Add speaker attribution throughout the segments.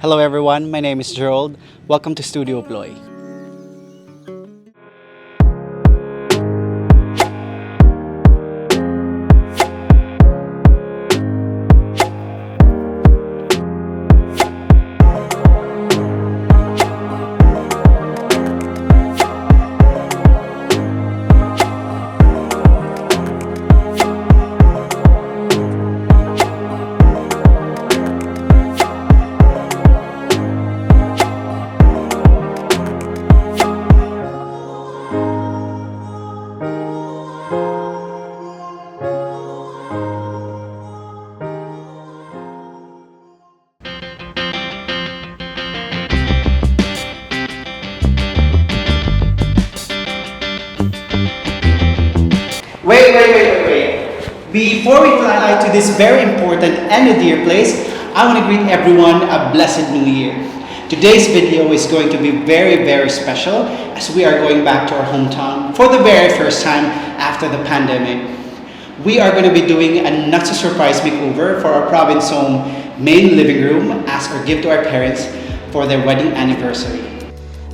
Speaker 1: Hello everyone, my name is Gerald. Welcome to Studio Ploy. Wait. Before we fly to this very important and dear place, I want to greet everyone a blessed new year. Today's video is going to be very special as we are going back to our hometown for the very first time after the pandemic. We are going to be doing a not-so-surprise makeover for our province home main living room as our gift to our parents for their wedding anniversary.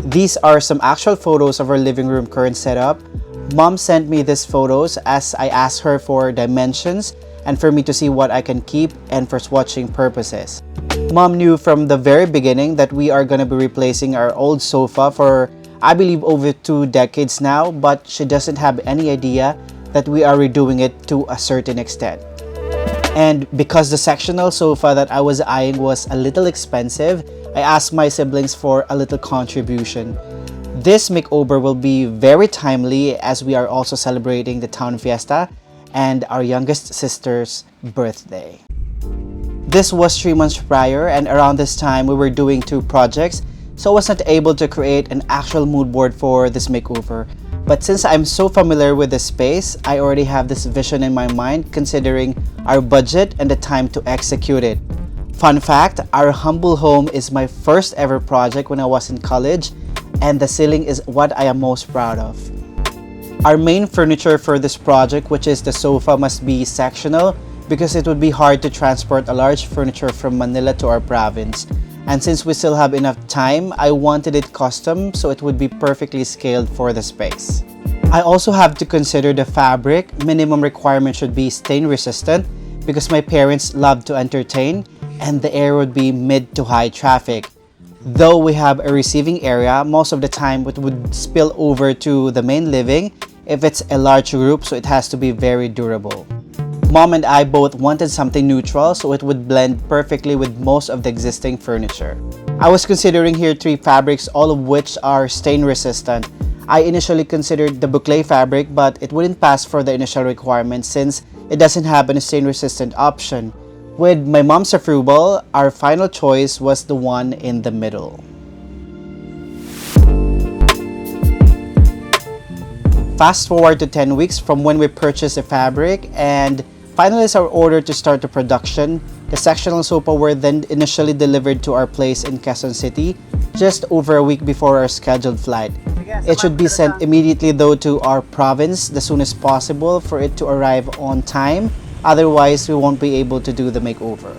Speaker 1: These are some actual photos of our living room current setup. Mom sent me these photos as I asked her for dimensions and for me to see what I can keep and for swatching purposes. Mom knew from the very beginning that we are going to be replacing our old sofa for I believe over 2 decades now, but she doesn't have any idea that we are redoing it to a certain extent. And because the sectional sofa that I was eyeing was a little expensive, I asked my siblings for a little contribution. This makeover will be very timely as we are also celebrating the town fiesta and our youngest sister's birthday. This was 3 months prior, and around this time we were doing 2 projects, so I was not able to create an actual mood board for this makeover. But since I'm so familiar with the space, I already have this vision in my mind considering our budget and the time to execute it. Fun fact, our humble home is my first ever project when I was in college, and the ceiling is what I am most proud of. Our main furniture for this project, which is the sofa, must be sectional because it would be hard to transport a large furniture from Manila to our province. And since we still have enough time, I wanted it custom so it would be perfectly scaled for the space. I also have to consider the fabric. Minimum requirement should be stain resistant because my parents love to entertain and the air would be mid to high traffic. Though we have a receiving area, most of the time it would spill over to the main living if it's a large group, so it has to be very durable. Mom and I both wanted something neutral so it would blend perfectly with most of the existing furniture. I was considering here 3 fabrics, all of which are stain resistant. I initially considered the boucle fabric, but it wouldn't pass for the initial requirement since it doesn't have a stain resistant option. With my mom's approval, our final choice was the one in the middle. Fast forward to 10 weeks from when we purchased the fabric and finalized our order to start the production. The sectional sofa were then initially delivered to our place in Quezon City just over a week before our scheduled flight. It should be sent immediately though to our province the soonest possible for it to arrive on time. Otherwise, we won't be able to do the makeover.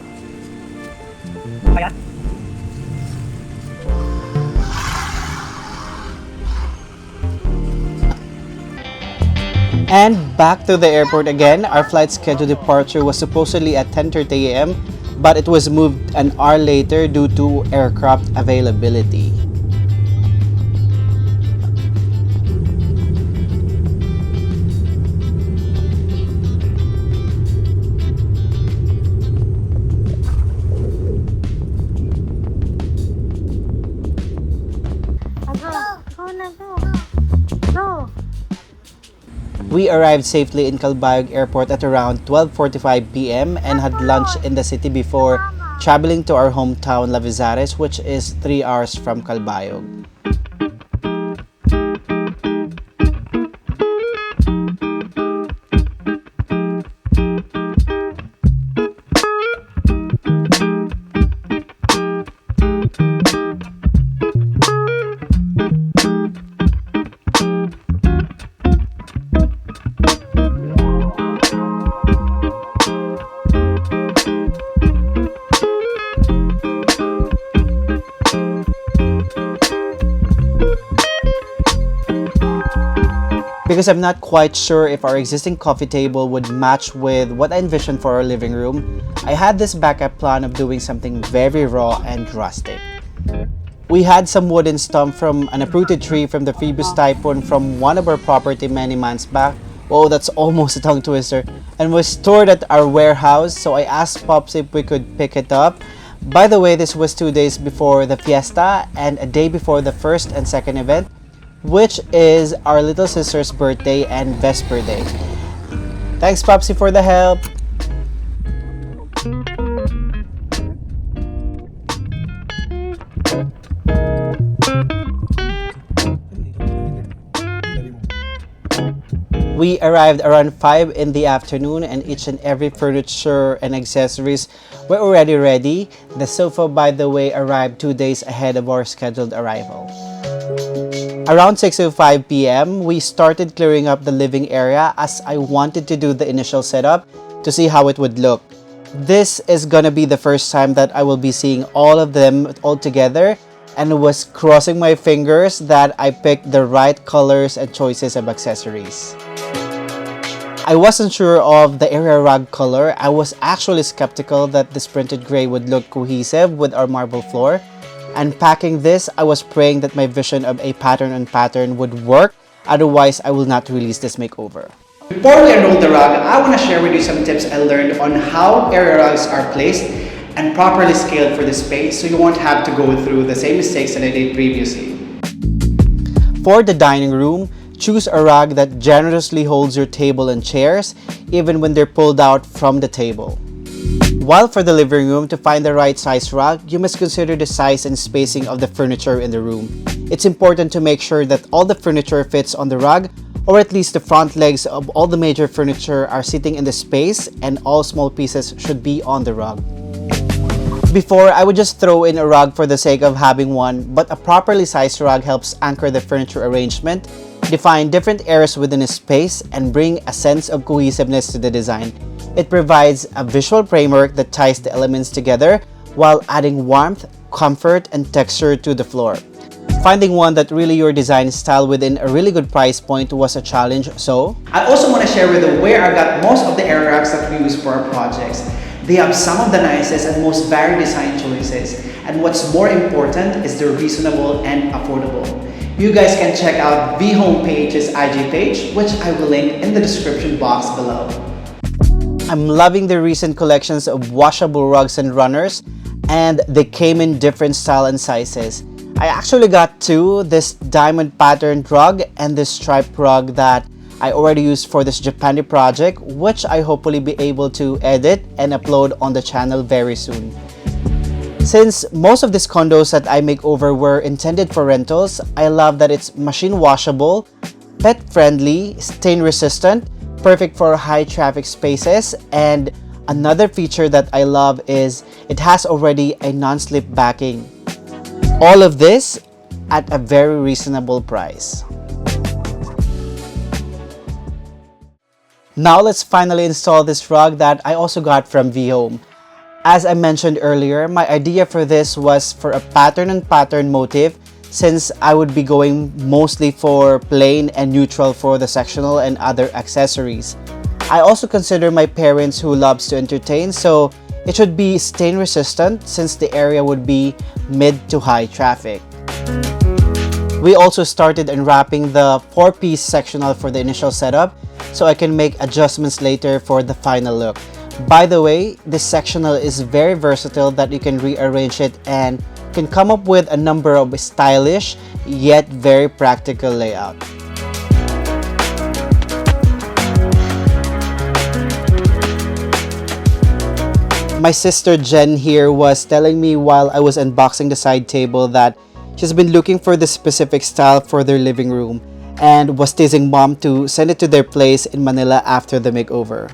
Speaker 1: And back to the airport again. Our flight scheduled departure was supposedly at 10:30 a.m. but it was moved an hour later due to aircraft availability. We arrived safely in Calbayog Airport at around 12:45 p.m. and had lunch in the city before traveling to our hometown Lavizares, which is 3 hours from Calbayog. Because I'm not quite sure if our existing coffee table would match with what I envisioned for our living room, I had this backup plan of doing something very raw and rustic. We had some wooden stump from an uprooted tree from the previous typhoon from one of our property many months back. Whoa, that's almost a tongue twister. And was stored at our warehouse, so I asked Pops if we could pick it up. By the way, this was 2 days before the fiesta and a day before the first and second event, which is our little sister's birthday and Vesper Day. Thanks, Popsy, for the help. We arrived around 5 in the afternoon and each and every furniture and accessories were already ready. The sofa, by the way, arrived 2 days ahead of our scheduled arrival. Around 6:05 p.m., we started clearing up the living area as I wanted to do the initial setup to see how it would look. This is gonna be the first time that I will be seeing all of them all together, and was crossing my fingers that I picked the right colors and choices of accessories. I wasn't sure of the area rug color. I was actually skeptical that this printed gray would look cohesive with our marble floor. And packing this, I was praying that my vision of a pattern on pattern would work, otherwise I will not release this makeover. Before we unroll the rug, I want to share with you some tips I learned on how area rugs are placed and properly scaled for the space so you won't have to go through the same mistakes that I did previously. For the dining room, choose a rug that generously holds your table and chairs, even when they're pulled out from the table. While for the living room, to find the right size rug, you must consider the size and spacing of the furniture in the room. It's important to make sure that all the furniture fits on the rug, or at least the front legs of all the major furniture are sitting in the space and all small pieces should be on the rug. Before, I would just throw in a rug for the sake of having one, but a properly sized rug helps anchor the furniture arrangement, define different areas within a space, and bring a sense of cohesiveness to the design. It provides a visual framework that ties the elements together while adding warmth, comfort, and texture to the floor. Finding one that really your design style within a really good price point was a challenge, so I also want to share with you where I got most of the area rugs that we use for our projects. They have some of the nicest and most varied design choices, and what's more important is they're reasonable and affordable. You guys can check out VehomePh's IG page, which I will link in the description box below. I'm loving the recent collections of washable rugs and runners, and they came in different style and sizes. I actually got two, this diamond patterned rug and this striped rug that I already used for this Japandi project, which I hopefully be able to edit and upload on the channel very soon. Since most of these condos that I make over were intended for rentals, I love that it's machine washable, pet friendly, stain resistant, perfect for high traffic spaces, and another feature that I love is it has already a non-slip backing. All of this at a very reasonable price. Now let's finally install this rug that I also got from Vehome. As I mentioned earlier, my idea for this was for a pattern and pattern motif, since I would be going mostly for plain and neutral for the sectional and other accessories. I also consider my parents who loves to entertain, so it should be stain resistant since the area would be mid to high traffic. We also started unwrapping the 4-piece sectional for the initial setup, so I can make adjustments later for the final look. By the way, this sectional is very versatile that you can rearrange it and can come up with a number of stylish yet very practical layout. My sister Jen here was telling me while I was unboxing the side table that she's been looking for this specific style for their living room and was teasing mom to send it to their place in Manila after the makeover.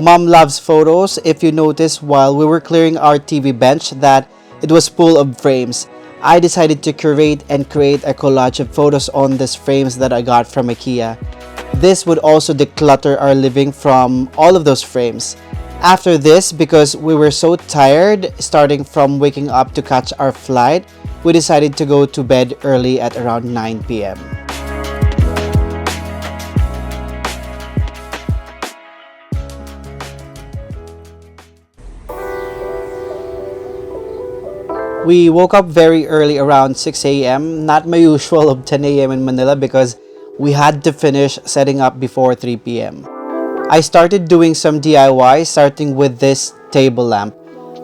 Speaker 1: Mom loves photos. If you notice while we were clearing our TV bench that it was full of frames, I decided to curate and create a collage of photos on these frames that I got from Ikea. This would also declutter our living from all of those frames. After this, because we were so tired starting from waking up to catch our flight, we decided to go to bed early at around 9 p.m. We woke up very early around 6 a.m., not my usual of 10 a.m. in Manila because we had to finish setting up before 3 p.m. I started doing some DIY, starting with this table lamp.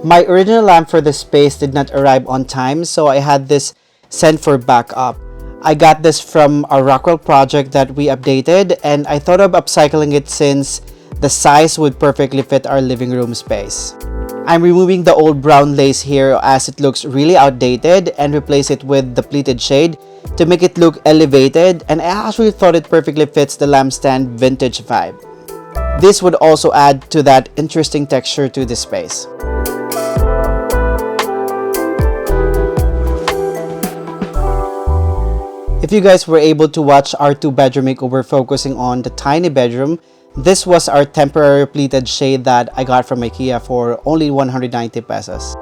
Speaker 1: My original lamp for the space did not arrive on time, so I had this sent for backup. I got this from a Rockwell project that we updated, and I thought of upcycling it since the size would perfectly fit our living room space. I'm removing the old brown lace here as it looks really outdated and replace it with the pleated shade to make it look elevated, and I actually thought it perfectly fits the lampstand vintage vibe. This would also add to that interesting texture to the space. If you guys were able to watch our 2-bedroom makeover focusing on the tiny bedroom, this was our temporary pleated shade that I got from Ikea for only 190 pesos.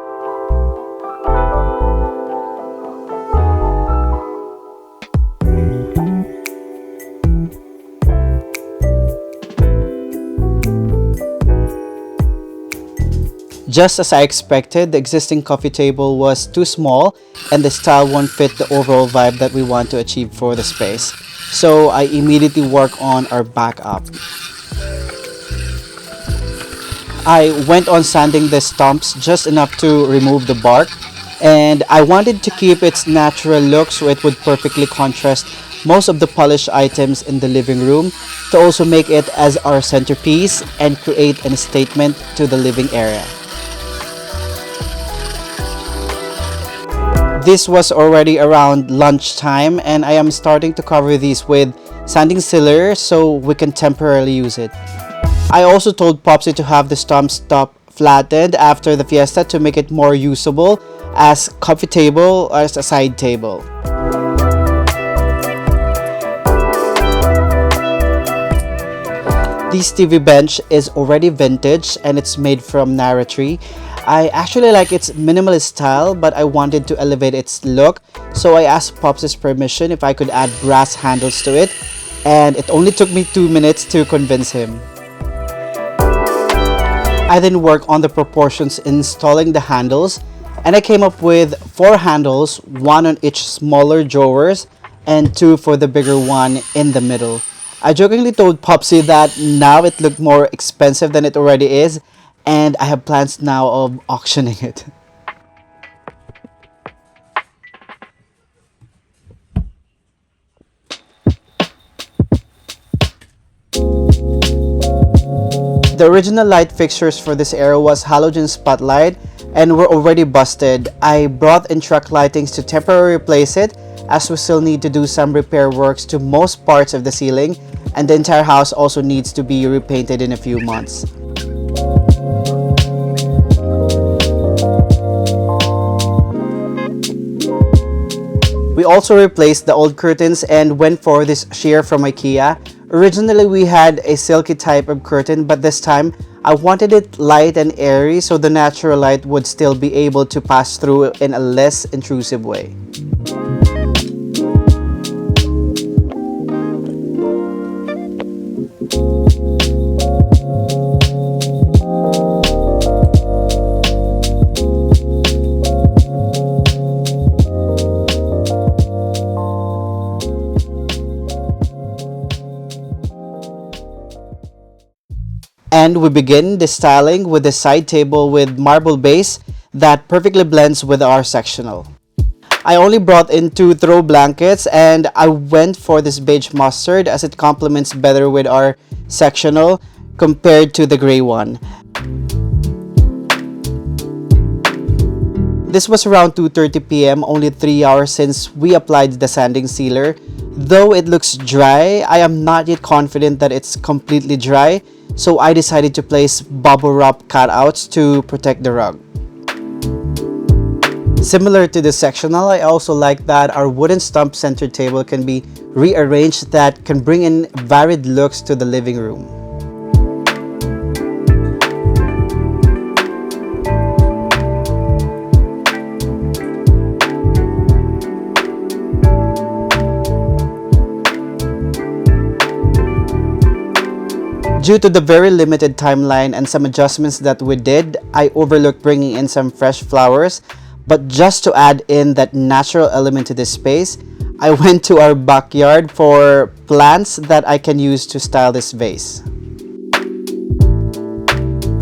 Speaker 1: Just as I expected, the existing coffee table was too small and the style won't fit the overall vibe that we want to achieve for the space. So I immediately work on our backup. I went on sanding the stumps just enough to remove the bark, and I wanted to keep its natural look so it would perfectly contrast most of the polished items in the living room to also make it as our centerpiece and create a statement to the living area. This was already around lunchtime and I am starting to cover these with sanding sealer so we can temporarily use it. I also told Popsy to have the stumps top flattened after the fiesta to make it more usable as coffee table or as a side table. This TV bench is already vintage and it's made from Nara tree. I actually like its minimalist style, but I wanted to elevate its look, so I asked Popsy's permission if I could add brass handles to it, and it only took me 2 minutes to convince him. I then worked on the proportions installing the handles, and I came up with 4 handles, 1 on each smaller drawers and 2 for the bigger one in the middle. I jokingly told Popsy that now it looked more expensive than it already is, and I have plans now of auctioning it. The original light fixtures for this area was halogen spotlight and were already busted. I brought in truck lightings to temporarily replace it as we still need to do some repair works to most parts of the ceiling, and the entire house also needs to be repainted in a few months. We also replaced the old curtains and went for this sheer from Ikea. Originally we had a silky type of curtain, but this time I wanted it light and airy so the natural light would still be able to pass through in a less intrusive way. And we begin the styling with the side table with marble base that perfectly blends with our sectional. I only brought in 2 throw blankets and I went for this beige mustard as it complements better with our sectional compared to the gray one. This was around 2:30 p.m., only 3 hours since we applied the sanding sealer. Though it looks dry, I am not yet confident that it's completely dry, so I decided to place bubble wrap cutouts to protect the rug. Similar to the sectional, I also like that our wooden stump center table can be rearranged that can bring in varied looks to the living room. Due to the very limited timeline and some adjustments that we did, I overlooked bringing in some fresh flowers. But just to add in that natural element to this space, I went to our backyard for plants that I can use to style this vase.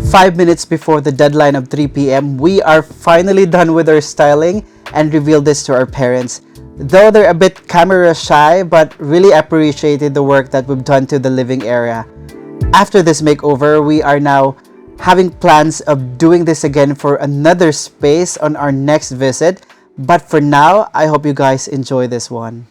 Speaker 1: 5 minutes before the deadline of 3 p.m., we are finally done with our styling and revealed this to our parents. Though they're a bit camera shy, but really appreciated the work that we've done to the living area. After this makeover, we are now having plans of doing this again for another space on our next visit. But for now, I hope you guys enjoy this one.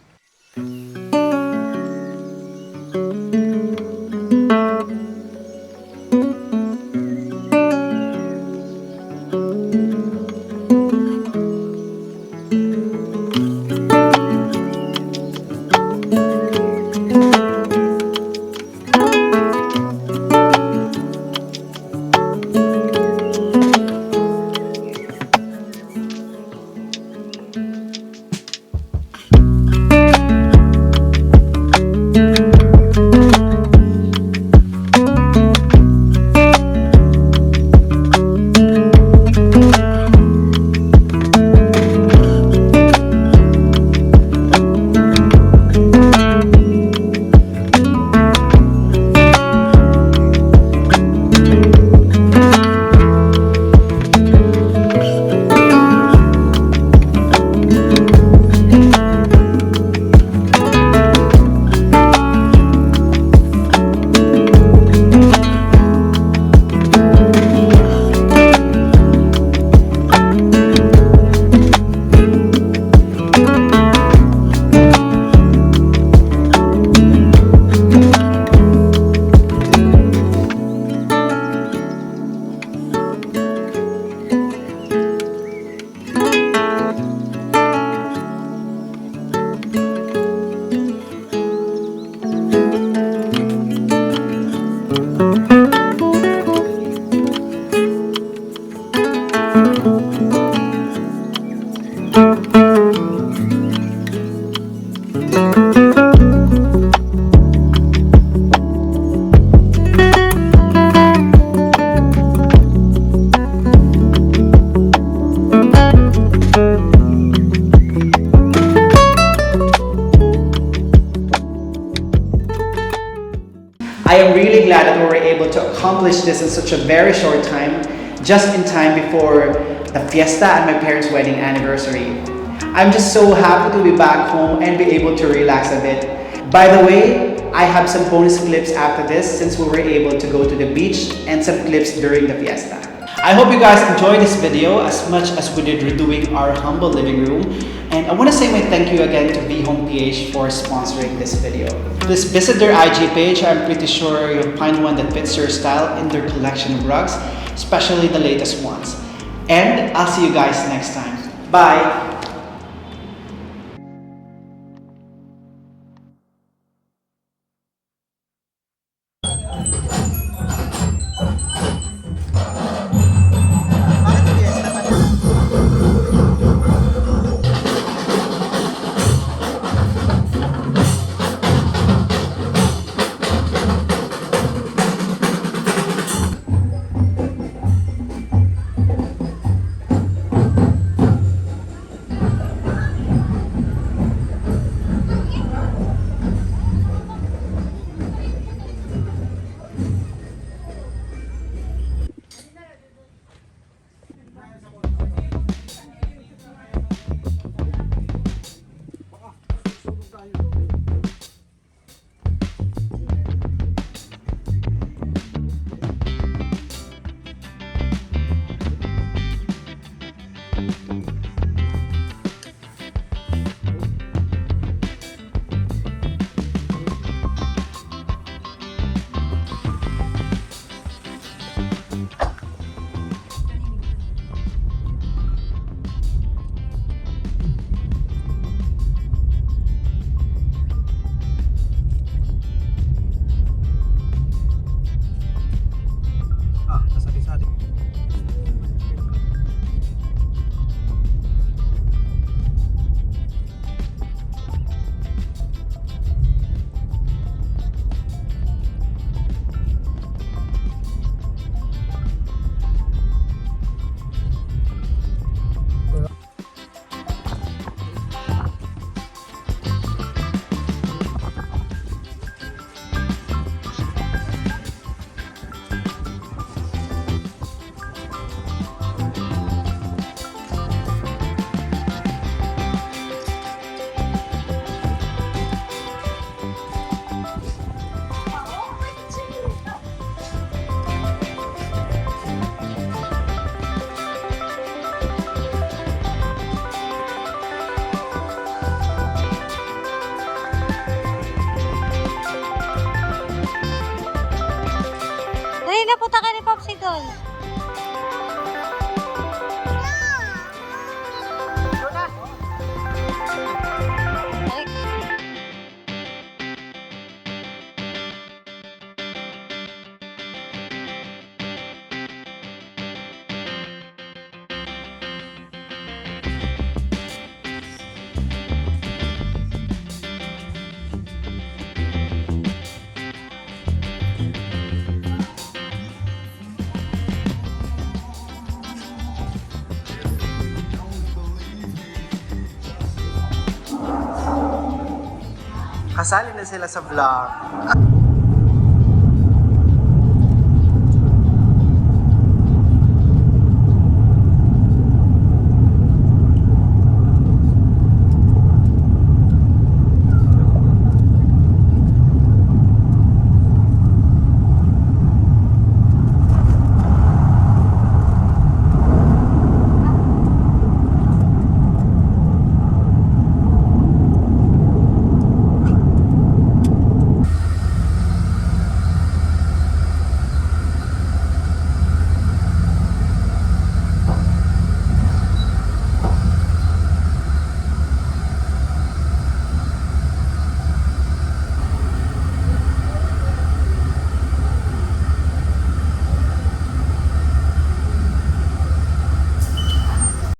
Speaker 2: I am really glad that we were able to accomplish this in such a very short time, just in time before the fiesta and my parents' wedding anniversary. I'm just so happy to be back home and be able to relax a bit. By the way, I have some bonus clips after this since we were able to go to the beach and some clips during the fiesta. I hope you guys enjoyed this video as much as we did redoing our humble living room. And I want to say my thank you again to VehomePh for sponsoring this video. Please visit their IG page. I'm pretty sure you'll find one that fits your style in their collection of rugs, especially the latest ones. And I'll see you guys next time. Bye! Kasali na sila sa vlog.